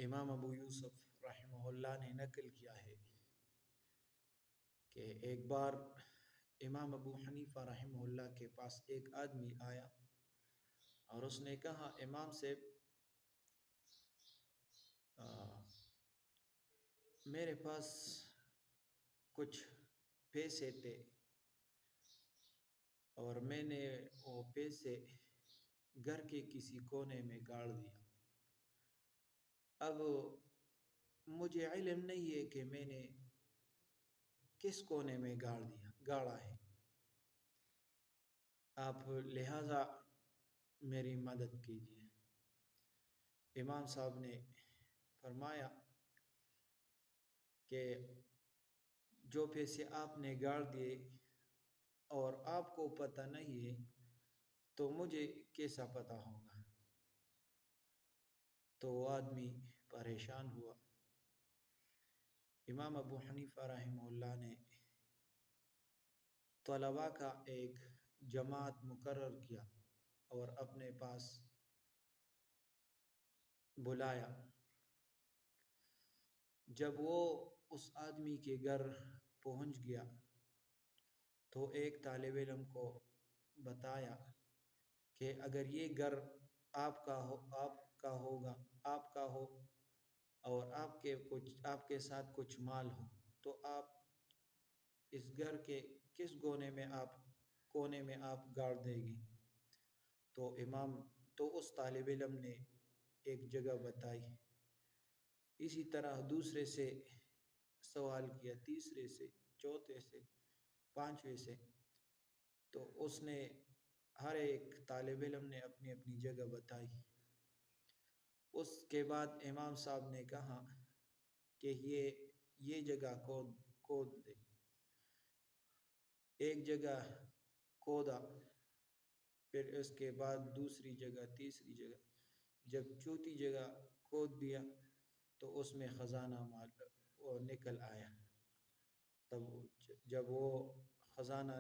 امام ابو یوسف رحمہ اللہ نے نقل کیا ہے کہ ایک بار امام ابو حنیفہ رحمہ اللہ کے پاس ایک آدمی آیا اور اس نے کہا امام سے میرے پاس کچھ پیسے تھے اور میں نے وہ پیسے گھر کے کسی کونے میں گاڑ دیا. اب مجھے علم نہیں ہے کہ میں نے کس کونے میں گاڑا ہے. آپ لہٰذا میری مدد کیجیے. امام صاحب نے فرمایا کہ جو پیسے آپ نے گاڑ دیے اور آپ کو پتہ نہیں ہے تو مجھے کیسا پتہ ہوگا. تو وہ آدمی پریشان ہوا. امام ابو حنیفہ رحمہ اللہ نے طلباء کا ایک جماعت مقرر کیا اور اپنے پاس بلایا. جب وہ اس آدمی کے گھر پہنچ گیا تو ایک طالب علم کو بتایا کہ اگر یہ گھر آپ کا ہو اور آپ کے ساتھ کچھ مال ہو تو آپ اس گھر کے کس کونے میں آپ گاڑ دے گی. تو اس طالب علم نے ایک جگہ بتائی. اسی طرح دوسرے سے سوال کیا، تیسرے سے، چوتھے سے، پانچویں سے. تو اس نے ہر ایک طالب علم نے اپنی اپنی جگہ بتائی. اس کے بعد امام صاحب نے کہا کہ یہ جگہ کھود دے. ایک جگہ کھودا، پھر اس کے بعد دوسری جگہ، تیسری جگہ. جب چوتھی جگہ کھود دیا تو اس میں خزانہ نکل آیا. تب جب وہ خزانہ